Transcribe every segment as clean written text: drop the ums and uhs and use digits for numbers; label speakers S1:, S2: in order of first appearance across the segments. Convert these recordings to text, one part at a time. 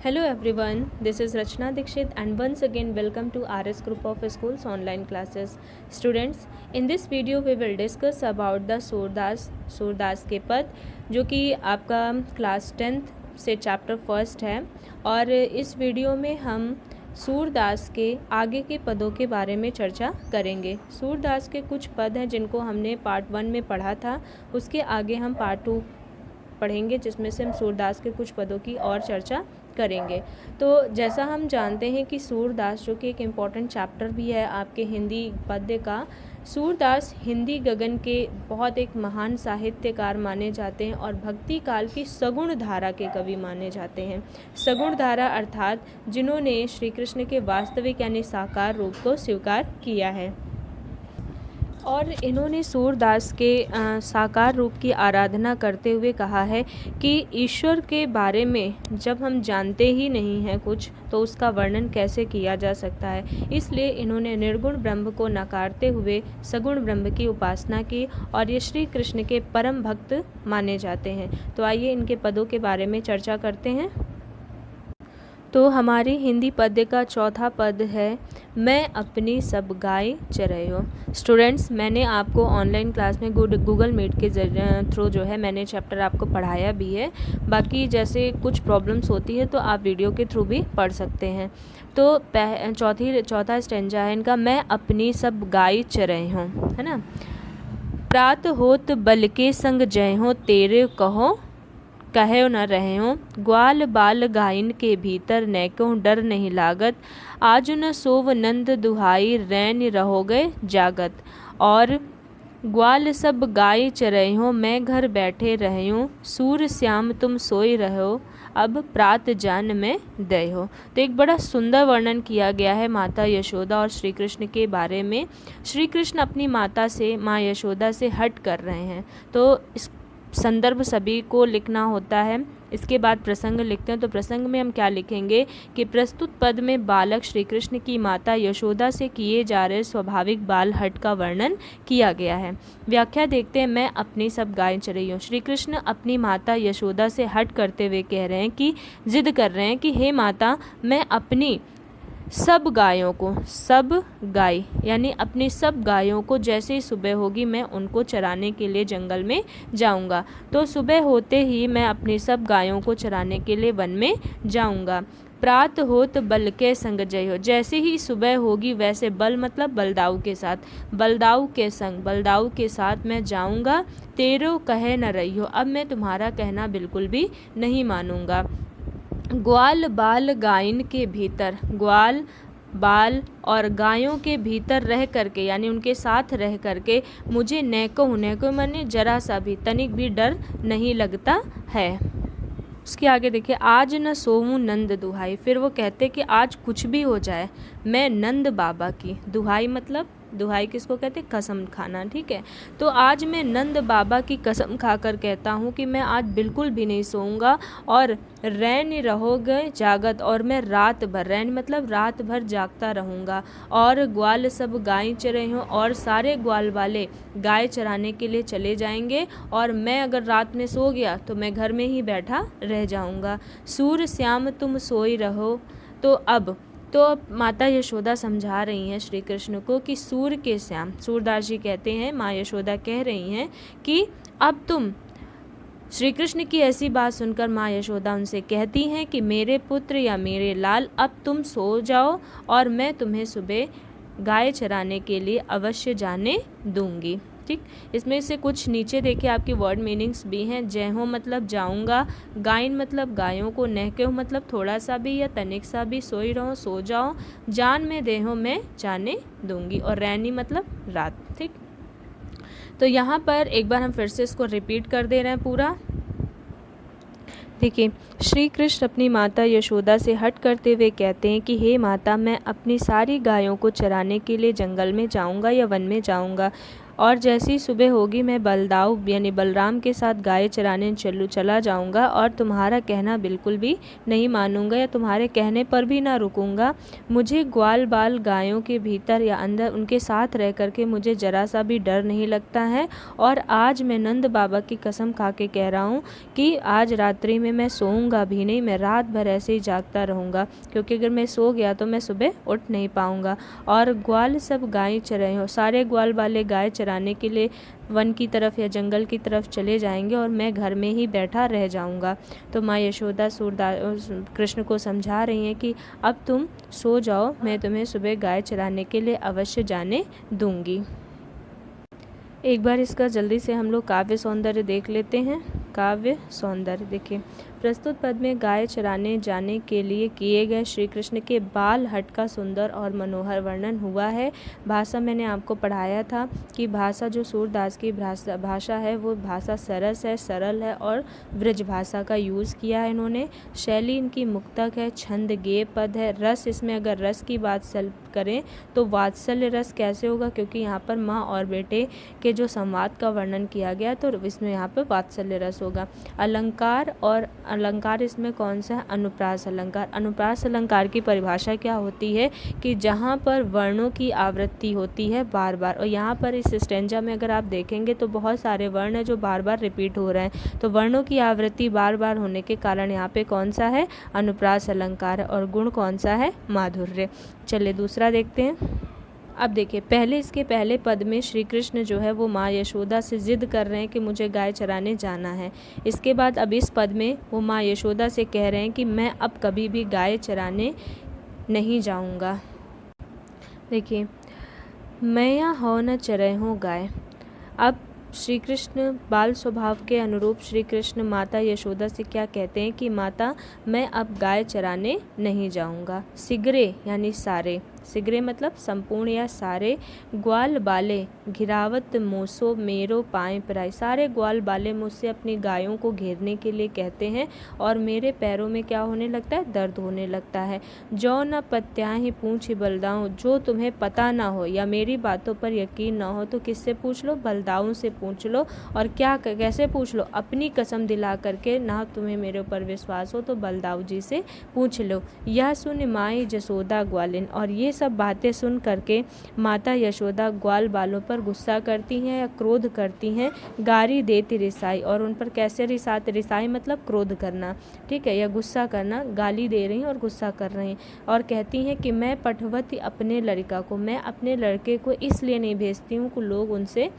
S1: Hello everyone, this is Rachna Dikshit and once again welcome to RS Group of Schools online classes. Students, in this video we will discuss about the Surdas के पद जो कि आपका class 10th से chapter first है और इस video में हम सूरदास के आगे के पदों के बारे में चर्चा करेंगे। सूरदास के कुछ पद हैं जिनको हमने पार्ट 1 में पढ़ा था, उसके आगे हम पार्ट 2 पढ़ेंगे जिसमें से हम सूरदास के कुछ पदों की और चर्चा करेंगे। तो जैसा हम जानते हैं कि सूरदास जो कि एक इम्पॉर्टेंट चैप्टर भी है आपके हिंदी पद्य का, सूरदास हिंदी गगन के बहुत एक महान साहित्यकार माने जाते हैं और भक्ति काल की सगुण धारा के कवि माने जाते हैं। सगुण धारा अर्थात जिन्होंने श्री कृष्ण के वास्तविक यानी साकार रूप को स्वीकार किया है और इन्होंने सूरदास के साकार रूप की आराधना करते हुए कहा है कि ईश्वर के बारे में जब हम जानते ही नहीं हैं कुछ तो उसका वर्णन कैसे किया जा सकता है। इसलिए इन्होंने निर्गुण ब्रह्म को नकारते हुए सगुण ब्रह्म की उपासना की और ये श्री कृष्ण के परम भक्त माने जाते हैं। तो आइए इनके पदों के बारे में चर्चा करते हैं। तो हमारी हिंदी पद्य का चौथा पद है, मैं अपनी सब गाय चरयो। स्टूडेंट्स, मैंने आपको ऑनलाइन क्लास में गूगल मीट के थ्रू जो है मैंने चैप्टर आपको पढ़ाया भी है। बाकी जैसे कुछ प्रॉब्लम्स होती है तो आप वीडियो के थ्रू भी पढ़ सकते हैं। तो चौथा स्टेंजा है इनका, मैं अपनी सब गाय चरय हूँ, है ना। प्रात होत बल के संग जय हो, तेरे कहो कहे न रहे हो। ग्वाल बाल गायन के भीतर नैको डर नहीं लागत, आज न सोव नंद दुहाई रैन रहोगे जागत। और ग्वाल सब गाय चरई हो, मैं घर बैठे रहे हूँ, सूर श्याम तुम सोई रहो, अब प्रात जान में दय हो। तो एक बड़ा सुंदर वर्णन किया गया है माता यशोदा और श्री कृष्ण के बारे में। श्री कृष्ण अपनी माता से, माँ यशोदा से हट कर रहे हैं, तो इस संदर्भ सभी को लिखना होता है। इसके बाद प्रसंग लिखते हैं। तो प्रसंग में हम क्या लिखेंगे कि प्रस्तुत पद में बालक श्री कृष्ण की माता यशोदा से किए जा रहे स्वाभाविक बाल हट का वर्णन किया गया है। व्याख्या देखते हैं, मैं अपनी सब गाय चरई हूँ। श्री कृष्ण अपनी माता यशोदा से हट करते हुए कह रहे हैं कि जिद कर रहे हैं कि हे माता, मैं अपनी सब गायों को, सब गाय यानी अपनी सब गायों को जैसे ही सुबह होगी मैं उनको चराने के लिए जंगल में जाऊंगा। तो सुबह होते ही मैं अपनी सब गायों को चराने के लिए वन में जाऊंगा। प्रात होत बल के संग जय हो, जैसे ही सुबह होगी वैसे बल मतलब बलदाऊ के साथ, बलदाऊ के संग, बलदाऊ के साथ मैं जाऊंगा। तेरो कहे न रही हो, अब मैं तुम्हारा कहना बिल्कुल भी नहीं मानूंगा। ग्वाल बाल गायन के भीतर, ग्वाल बाल और गायों के भीतर रह करके यानी उनके साथ रह करके मुझे नैको माने जरा सा भी, तनिक भी डर नहीं लगता है। उसके आगे देखिए, आज न सोऊं नंद दुहाई। फिर वो कहते कि आज कुछ भी हो जाए मैं नंद बाबा की, दुहाई मतलब दुहाई किसको कहते हैं, कसम खाना, ठीक है। तो आज मैं नंद बाबा की कसम खाकर कहता हूँ कि मैं आज बिल्कुल भी नहीं सोऊंगा और रैन रहोगे जागत, और मैं रात भर, रैन मतलब रात भर जागता रहूँगा। और ग्वाल सब गाय चरे हों, और सारे ग्वाल वाले गाय चराने के लिए चले जाएंगे और मैं अगर रात में सो गया तो मैं घर में ही बैठा रह जाऊँगा। सूर श्याम तुम सोई रहो। तो माता यशोदा समझा रही हैं श्री कृष्ण को कि सूर के श्याम, सूरदास जी कहते हैं, माँ यशोदा कह रही हैं कि अब तुम, श्री कृष्ण की ऐसी बात सुनकर माँ यशोदा उनसे कहती हैं कि मेरे पुत्र या मेरे लाल, अब तुम सो जाओ और मैं तुम्हें सुबह गाय चराने के लिए अवश्य जाने दूंगी। ठीक, इसमें से कुछ नीचे देखिए आपकी वर्ड मीनिंग्स भी हैं। जय हो मतलब जाऊंगा, गायन मतलब गायों को, नहके मतलब थोड़ा सा भी या तनिक सा भी, सोई रहो सो जाओ, जान में दे हो मैं जाने दूंगी, और रैनी मतलब रात। ठीक, तो यहाँ पर एक बार हम फिर से इसको रिपीट कर दे रहे हैं पूरा। देखिए, श्री कृष्ण अपनी माता यशोदा से हट करते हुए कहते हैं कि हे माता, मैं अपनी सारी गायों को चराने के लिए जंगल में जाऊंगा या वन में जाऊंगा। और जैसी सुबह होगी मैं बलदाऊ यानी बलराम के साथ गाय चराने चला जाऊंगा और तुम्हारा कहना बिल्कुल भी नहीं मानूंगा या तुम्हारे कहने पर भी ना रुकूंगा। मुझे ग्वाल बाल गायों के भीतर या अंदर उनके साथ रह करके मुझे जरा सा भी डर नहीं लगता है। और आज मैं नंद बाबा की कसम खा के कह रहा हूँ कि आज रात्रि में मैं सोऊंगा भी नहीं, मैं रात भर ऐसे ही जागता रहूँगा, क्योंकि अगर मैं सो गया तो मैं सुबह उठ नहीं पाऊँगा। और ग्वाल सब गाय चराए हो, सारे ग्वाल वाले गाय चराने के लिए वन की तरफ या जंगल की तरफ चले जाएंगे और मैं घर में ही बैठा रह जाऊंगा। तो माँ यशोदा कृष्ण को समझा रही हैं कि अब तुम सो जाओ, मैं तुम्हें सुबह गाय चराने के लिए अवश्य जाने दूंगी। एक बार इसका जल्दी से हम लोग काव्य सौंदर्य देख लेते हैं। काव्य सौंदर्य देखिए, प्रस्तुत पद में गाय चराने जाने के लिए किए गए श्री कृष्ण के बाल हट का सुंदर और मनोहर वर्णन हुआ है। भाषा मैंने आपको पढ़ाया था कि भाषा जो सूरदास की भाषा है वो भाषा सरस है, सरल है और ब्रज भाषा का यूज़ किया है इन्होंने। शैली इनकी मुक्तक है, छंद गेय पद है। रस, इसमें अगर रस की बात करें तो वात्सल्य रस कैसे होगा, क्योंकि यहाँ पर माँ और बेटे के जो संवाद का वर्णन किया गया तो इसमें यहाँ पर वात्सल्य रस होगा। अलंकार, और अलंकार इसमें कौन सा है, अनुप्रास अलंकार। अनुप्रास अलंकार की परिभाषा क्या होती है कि जहाँ पर वर्णों की आवृत्ति होती है बार बार, और यहाँ पर इस स्टेंजा में अगर आप देखेंगे तो बहुत सारे वर्ण हैं जो बार बार रिपीट हो रहे हैं, तो वर्णों की आवृत्ति बार बार होने के कारण यहाँ पे कौन सा है, अनुप्रास अलंकार, और गुण कौन सा है, माधुर्य। चलिए दूसरा देखते हैं। अब देखिए, इसके पहले पद में श्री कृष्ण जो है वो माँ यशोदा से ज़िद कर रहे हैं कि मुझे गाय चराने जाना है। इसके बाद अब इस पद में वो माँ यशोदा से कह रहे हैं कि मैं अब कभी भी गाय चराने नहीं जाऊंगा। देखिए, मैया हो न चरे हो गाय। अब श्री कृष्ण बाल स्वभाव के अनुरूप श्री कृष्ण माता यशोदा से क्या कहते हैं कि माता, मैं अब गाय चराने नहीं जाऊंगा। सिगरे यानी सारे, सिगरे मतलब संपूर्ण या सारे, ग्वाल बाले घिरावत मोसो मेरो पाएँ पिराई। सारे ग्वाल बाले मुझसे अपनी गायों को घेरने के लिए कहते हैं और मेरे पैरों में क्या होने लगता है, दर्द होने लगता है। जो न पत्याही पूछ बलदाऊँ, जो तुम्हें पता ना हो या मेरी बातों पर यकीन ना हो तो किससे पूछ लो, बलदाऊँ से पूछ लो। और क्या कैसे पूछ लो, अपनी कसम दिला करके, ना तुम्हें मेरे ऊपर विश्वास हो तो बलदाऊ जी से पूछ लो। यह सुन माई जसोदा ग्वालिन, और ये सब बातें सुन करके माता यशोदा ग्वाल बालों पर गुस्सा करती हैं या क्रोध करती हैं। गारी देती रिसाई, और उन पर कैसे रिसाते, रिसाई मतलब क्रोध करना, ठीक है, या गुस्सा करना, गाली दे रही हैं और गुस्सा कर रही हैं। और कहती हैं कि मैं पठवती अपने लड़का को, मैं अपने लड़के को इसलिए नहीं भेजती हूँ कि लोग उनसे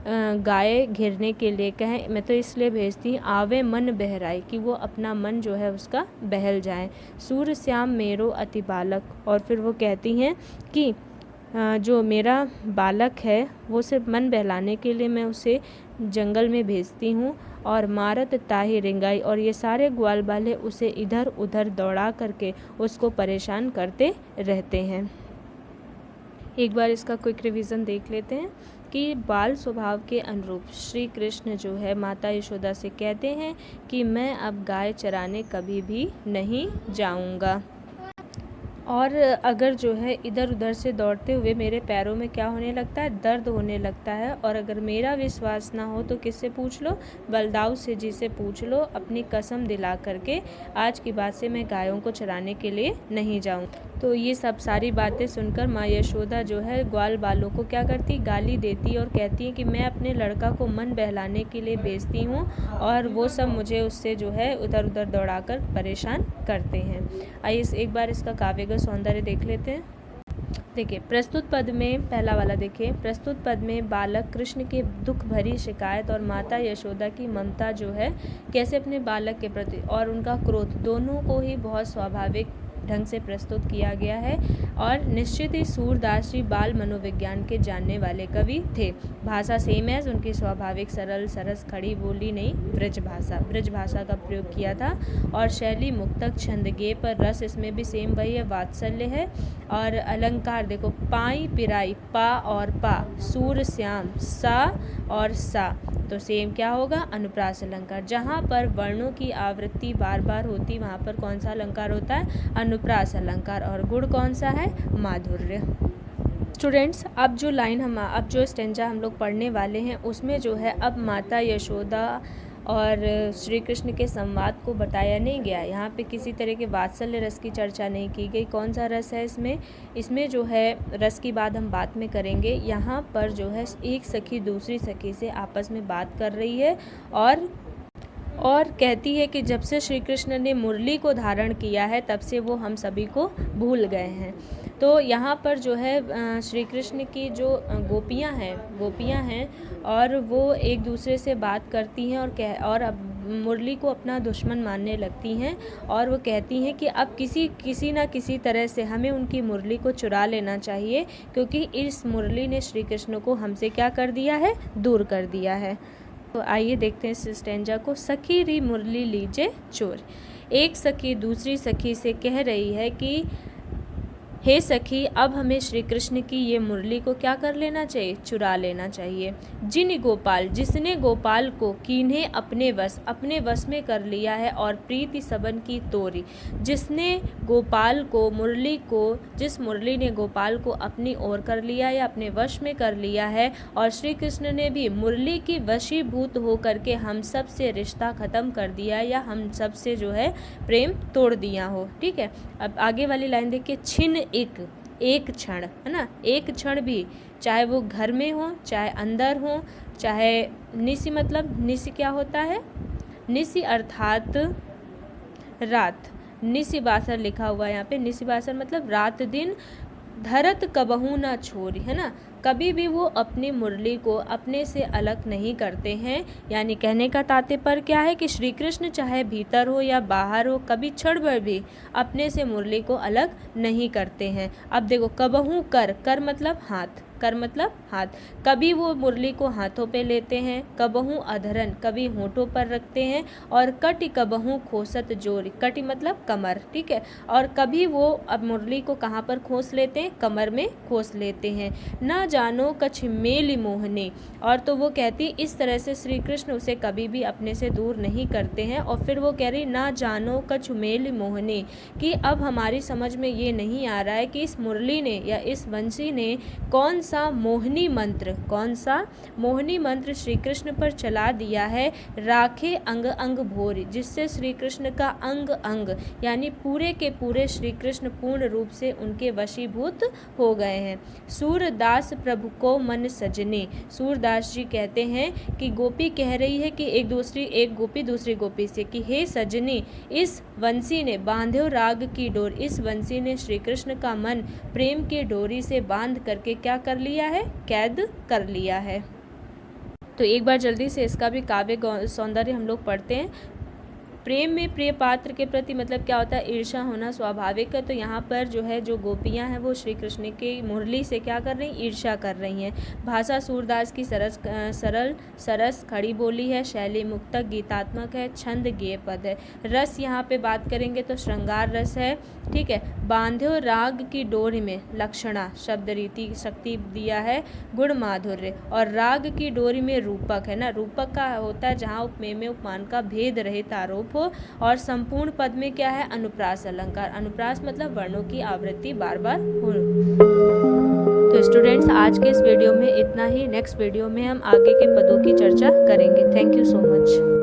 S1: गाय घेरने के लिए कहें, मैं तो इसलिए भेजती हूँ आवे मन बहराई, कि वो अपना मन जो है उसका बहल जाए। सूर्य श्याम मेरो अति बालक, और फिर वो कहती हैं कि जो मेरा बालक है वो सिर्फ मन बहलाने के लिए मैं उसे जंगल में भेजती हूँ। और मारत ताही रिंगाई, और ये सारे ग्वाल बाले उसे इधर उधर दौड़ा करके उसको परेशान करते रहते हैं। एक बार इसका क्विक रिवीजन देख लेते हैं कि बाल स्वभाव के अनुरूप श्री कृष्ण जो है माता यशोदा से कहते हैं कि मैं अब गाय चराने कभी भी नहीं जाऊंगा, और अगर जो है इधर उधर से दौड़ते हुए मेरे पैरों में क्या होने लगता है, दर्द होने लगता है। और अगर मेरा विश्वास ना हो तो किससे पूछ लो, बलदाऊ से जी से पूछ लो, अपनी कसम दिला करके आज की बात से मैं गायों को चराने के लिए नहीं जाऊँ। तो ये सब सारी बातें सुनकर माँ यशोदा जो है ग्वाल बालों को क्या करती, गाली देती और कहती है कि मैं अपने लड़का को मन बहलाने के लिए भेजती हूँ और वो सब मुझे उससे जो है उधर उधर दौड़ाकर परेशान करते हैं। आइए एक बार इसका काव्यगत सौंदर्य देख लेते हैं। देखिए, प्रस्तुत पद में पहला वाला देखिए, प्रस्तुत पद में बालक कृष्ण की दुख भरी शिकायत और माता यशोदा की ममता जो है कैसे अपने बालक के प्रति और उनका क्रोध, दोनों को ही बहुत स्वाभाविक ढंग से प्रस्तुत किया गया है। और निश्चित ही सूरदास जी बाल मनोविज्ञान के जानने वाले कवि थे। भाषा सेम है, उनकी स्वाभाविक सरल सरस खड़ी बोली नहीं, ब्रज भाषा का प्रयोग किया था। और शैली मुक्तक, छंद गेय पर रस इसमें भी सेम वही है, वात्सल्य है। और अलंकार देखो, पाई पिराई, पा और पा, सूर श्याम, सा और सा, तो सेम क्या होगा, अनुप्रास अलंकार। जहाँ पर वर्णों की आवृत्ति बार बार होती वहाँ पर कौन सा अलंकार होता है, अनुप्रास अलंकार। और गुण कौन सा है, माधुर्य। स्टूडेंट्स, अब जो स्टेंजा हम लोग पढ़ने वाले हैं उसमें जो है अब माता यशोदा और श्री कृष्ण के संवाद को बताया नहीं गया। यहाँ पे किसी तरह के वात्सल्य रस की चर्चा नहीं की गई। कौन सा रस है इसमें जो है रस की बात हम बाद में करेंगे। यहाँ पर जो है एक सखी दूसरी सखी से आपस में बात कर रही है और कहती है कि जब से श्री कृष्ण ने मुरली को धारण किया है तब से वो हम सभी को भूल गए हैं। तो यहाँ पर जो है श्री कृष्ण की जो गोपियाँ हैं और वो एक दूसरे से बात करती हैं और अब मुरली को अपना दुश्मन मानने लगती हैं और वो कहती हैं कि अब किसी ना किसी तरह से हमें उनकी मुरली को चुरा लेना चाहिए, क्योंकि इस मुरली ने श्री कृष्ण को हमसे क्या कर दिया है, दूर कर दिया है। तो आइए देखते हैं इस स्टेंजा को। सखी री मुरली लीजे चोर। एक सखी दूसरी सखी से कह रही है कि हे सखी, अब हमें श्री कृष्ण की ये मुरली को क्या कर लेना चाहिए, चुरा लेना चाहिए। जिसने गोपाल को कीन्हे अपने वश में कर लिया है और प्रीति सबन की तोरी। जिस मुरली ने गोपाल को अपनी ओर कर लिया या अपने वश में कर लिया है, और श्री कृष्ण ने भी मुरली की वशीभूत हो करके हम सब से रिश्ता ख़त्म कर दिया या हम सब से जो है प्रेम तोड़ दिया हो। ठीक है, अब आगे वाली लाइन देखिए। छिन एक क्षण, है ना, एक क्षण भी, चाहे वो घर में हो चाहे अंदर हो, चाहे निसी क्या होता है, निसी अर्थात रात। निसी बासर लिखा हुआ है यहाँ पे। निसी बासर मतलब रात दिन। धरत कबहू ना छोरी, है ना, कभी भी वो अपनी मुरली को अपने से अलग नहीं करते हैं। यानी कहने का तात्पर्य क्या है कि श्री कृष्ण चाहे भीतर हो या बाहर हो, कभी क्षण भर भी अपने से मुरली को अलग नहीं करते हैं। अब देखो, कबहू कर मतलब हाथ, कभी वो मुरली को हाथों पे लेते हैं, कबहू अधरन कभी होठों पर रखते हैं, और कटि कबहू खोसत जोरी, कटि मतलब कमर। ठीक है, और कभी वो अब मुरली को कहाँ पर खोस लेते हैं, कमर में खोस लेते हैं। ना जानो कछ मेली मोहने, और तो वो कहती इस तरह से श्री कृष्ण उसे कभी भी अपने से दूर नहीं करते हैं। और फिर वो कह रही ना जानो कछ मेली मोहने, कि अब हमारी समझ में ये नहीं आ रहा है कि इस मुरली ने या इस वंशी ने कौन सा मोहिनी मंत्र श्री कृष्ण पर चला दिया है। राखे अंग अंग भोरी, जिससे श्री कृष्ण का अंग अंग यानी पूरे के पूरे श्री कृष्ण पूर्ण रूप से उनके वशीभूत हो गए हैं। सूरदास प्रभु को मन सजने, सूरदास जी कहते हैं कि गोपी कह रही है कि एक गोपी दूसरी गोपी से कि हे सजनी, इस वंशी ने बांध्यो राग की डोर, इस वंशी ने श्री कृष्ण का मन प्रेम की डोरी से बांध करके क्या कर लिया है, कैद कर लिया है। तो एक बार जल्दी से इसका भी काव्य सौंदर्य हम लोग पढ़ते हैं। प्रेम में प्रिय पात्र के प्रति मतलब क्या होता है, ईर्ष्या होना स्वाभाविक है। तो यहाँ पर जो है जो गोपियाँ हैं वो श्री कृष्ण की मुरली से क्या कर रही हैं, ईर्ष्या कर रही हैं। भाषा सूरदास की सरस खड़ी बोली है, शैली मुक्तक गीतात्मक है, छंद गेय पद है। रस यहाँ पे बात करेंगे तो श्रृंगार रस है। ठीक है, बांध्यो राग की डोरी में लक्षणा शब्द रीति शक्ति दिया है, गुण माधुर्य, और राग की डोरी में रूपक है ना, रूपक का होता है जहाँ उपमेय में उपमान का भेद रहित आरोप हो, और संपूर्ण पद में क्या है, अनुप्रास अलंकार। अनुप्रास मतलब वर्णों की आवृत्ति बार बार हो। तो स्टूडेंट्स, आज के इस वीडियो में इतना ही। नेक्स्ट वीडियो में हम आगे के पदों की चर्चा करेंगे। Thank you so much.